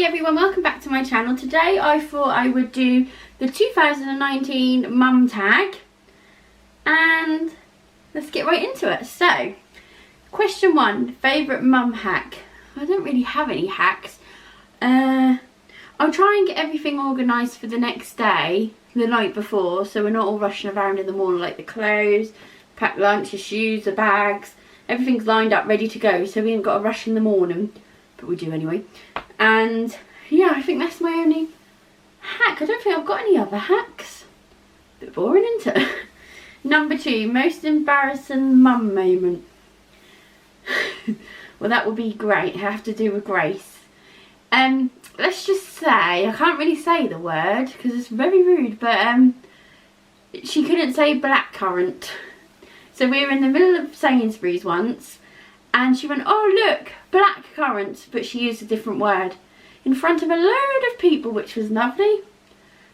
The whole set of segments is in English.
everyone, welcome back to my channel. Today I thought I would do the 2019 mum tag and let's get right into it. So, question 1, favourite mum hack. I don't really have any hacks. I'll try and get everything organised for the next day, the night before, so we're not all rushing around in the morning, like the clothes, pack lunch, the shoes, the bags, everything's lined up ready to go, so we ain't got to rush in the morning, but we do anyway. And yeah, I think that's my only hack. I don't think I've got any other hacks. Bit boring, isn't it? Number 2, most embarrassing mum moment. Well, that would be great. I have to do with Grace. Let's just say, I can't really say the word because it's very rude, but she couldn't say blackcurrant. So we were in the middle of Sainsbury's once and she went, "Oh look, blackcurrant," but she used a different word in front of a load of people, which was lovely.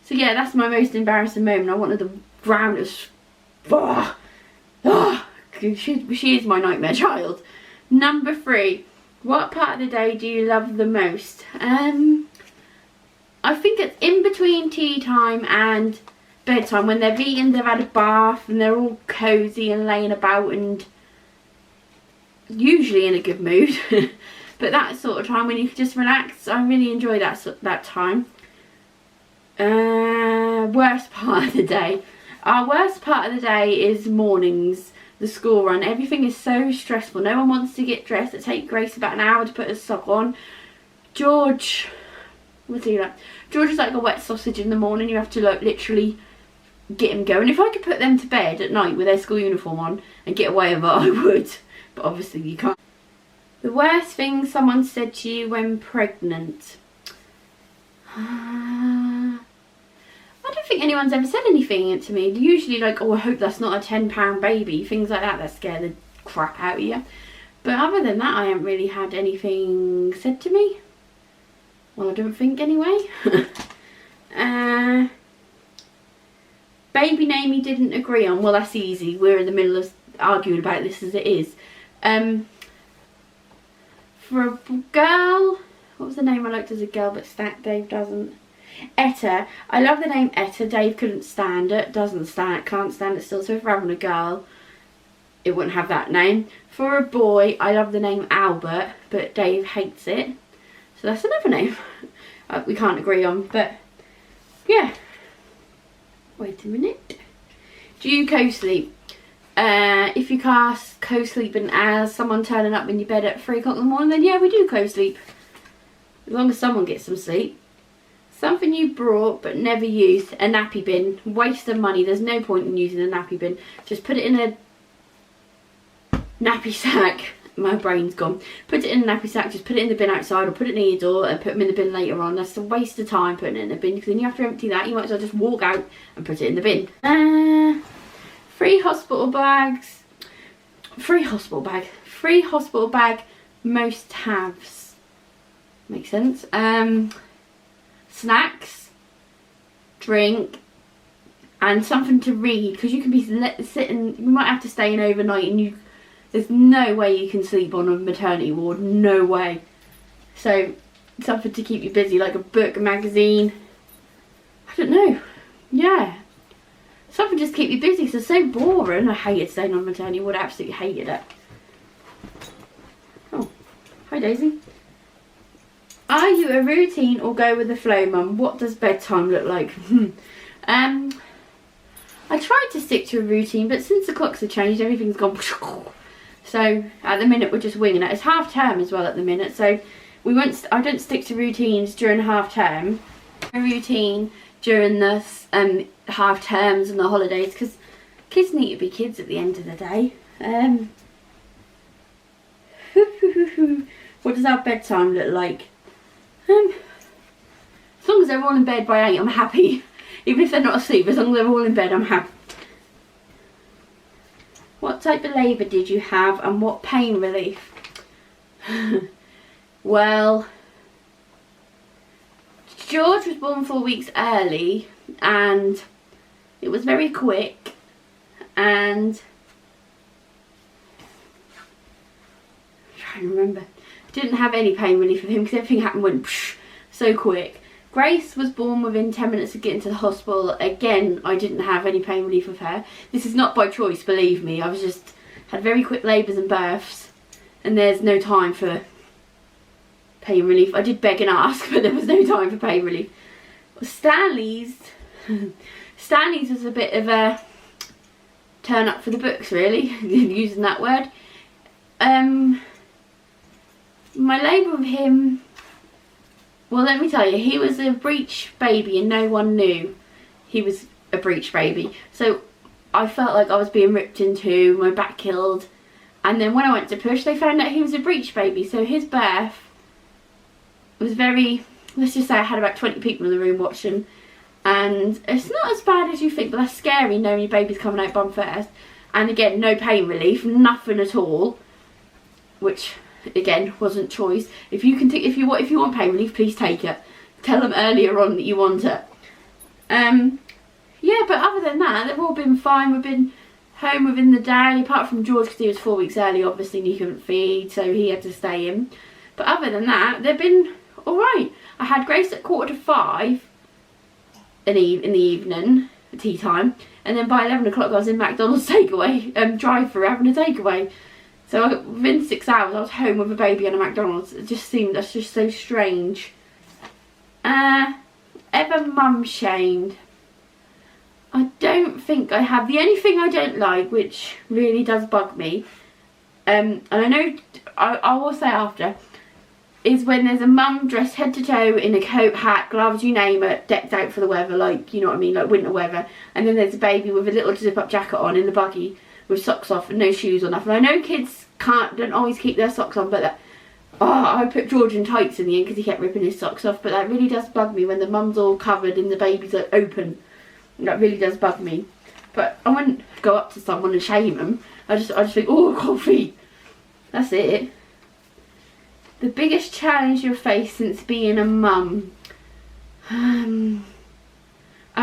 So yeah, that's my most embarrassing moment. I wanted the ground to she is my nightmare child. Number 3, what part of the day do you love the most? I think it's in between tea time and bedtime, when they've eaten, they've had a bath and they're all cosy and laying about and usually in a good mood. But that sort of time when you can just relax, I really enjoy that time. Worst part of the day. Our worst part of the day is mornings, the school run. Everything is so stressful. No one wants to get dressed. It takes Grace about an hour to put a sock on. George, what's he like? George is like a wet sausage in the morning. You have to like literally get him going. If I could put them to bed at night with their school uniform on and get away with it, I would. But obviously you can't. The worst thing someone said to you when pregnant. I don't think anyone's ever said anything to me. They're usually like, "Oh, I hope that's not a 10-pound baby." Things like that scare the crap out of you. But other than that, I haven't really had anything said to me. Well, I don't think anyway. Baby name you didn't agree on. Well, that's easy. We're in the middle of arguing about this as it is. For a girl, what was the name I liked as a girl but Dave doesn't? Etta. I love the name Etta. Dave couldn't stand it. Can't stand it still. So if we're having a girl, it wouldn't have that name. For a boy, I love the name Albert, but Dave hates it. So that's another name we can't agree on. But yeah. Wait a minute. Do you co-sleep? If you cast co-sleeping as someone turning up in your bed at 3 o'clock in the morning, then yeah, we do co-sleep. As long as someone gets some sleep. Something you brought but never used. A nappy bin. Waste of money. There's no point in using a nappy bin. Just put it in a nappy sack. My brain's gone. Put it in a nappy sack. Just put it in the bin outside or put it near your door and put them in the bin later on. That's a waste of time putting it in the bin, because then you have to empty that. You might as well just walk out and put it in the bin. Free hospital bags. Free hospital bag. Most haves. Makes sense. Snacks, drink, and something to read, because you can be sitting, you might have to stay in overnight and there's no way you can sleep on a maternity ward, no way. So something to keep you busy, like a book, a magazine, I don't know, yeah. Something just to keep you busy, because it's so boring. I hated staying on a maternity ward, I absolutely hated it. Oh, hi Daisy. Are you a routine or go with the flow mum? What does bedtime look like? I tried to stick to a routine, but since the clocks have changed, everything's gone. So at the minute we're just winging it. It's half term as well at the minute, so I don't stick to routines during half term. A routine during the half terms and the holidays, because kids need to be kids at the end of the day. What does our bedtime look like? As long as they're all in bed by 8, I'm happy. Even if they're not asleep, as long as they're all in bed, I'm happy. What type of labour did you have and what pain relief? Well, George was born 4 weeks early and it was very quick, and I'm trying to remember. Didn't have any pain relief with him because everything happened when psh, so quick. Grace was born within 10 minutes of getting to the hospital. Again, I didn't have any pain relief with her. This is not by choice, believe me. I was just had very quick labours and births, and there's no time for pain relief. I did beg and ask, but there was no time for pain relief. Stanley's was a bit of a turn up for the books, really, using that word. My labour with him, well, let me tell you, he was a breech baby and no one knew he was a breech baby. So I felt like I was being ripped in two, my back killed, and then when I went to push, they found out he was a breech baby. So his birth was very, let's just say I had about 20 people in the room watching, and it's not as bad as you think, but that's scary knowing your baby's coming out bum first. And again, no pain relief, nothing at all, which again wasn't choice. If you can if you want pain relief, please take it. Tell them earlier on that you want it. Yeah, but other than that, they've all been fine. We've been home within the day, apart from George, because he was 4 weeks early, obviously, and he couldn't feed, so he had to stay in. But other than that, they've been alright. I had Grace at 4:45 in the evening, at tea time, and then by 11 o'clock I was in McDonald's takeaway, drive-through having a takeaway. So within 6 hours I was home with a baby and a McDonald's. It just seemed, that's just so strange. Ever mum shamed? I don't think I have. The only thing I don't like, which really does bug me, and I know I will say after, is when there's a mum dressed head to toe in a coat, hat, gloves, you name it, decked out for the weather, like, you know what I mean, like winter weather, and then there's a baby with a little zip-up jacket on in the buggy with socks off and no shoes or nothing. I know kids don't always keep their socks on, but I put George in tights in the end because he kept ripping his socks off, but that really does bug me when the mum's all covered and the baby's like open. That really does bug me. But I wouldn't go up to someone and shame them. I just think, oh, coffee. That's it. The biggest challenge you've faced since being a mum. I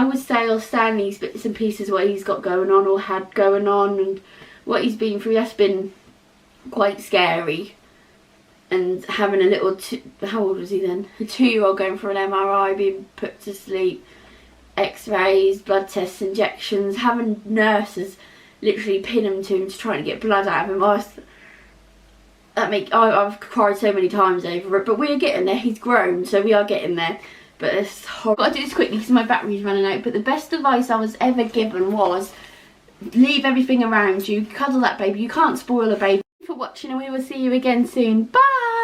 would say Stanley's bits and pieces, what he's got going on or had going on, and what he's been through. That's been quite scary. And having a little, how old was he then? A 2-year-old going for an MRI, being put to sleep. X-rays, blood tests, injections, having nurses literally pin him to him to try to get blood out of him. I've cried so many times over it, but we are getting there. He's grown, so we are getting there. But it's horrible. I've got to do this quickly because my battery's running out. But the best advice I was ever given was leave everything around you, cuddle that baby. You can't spoil a baby. Thank you for watching, and we will see you again soon. Bye.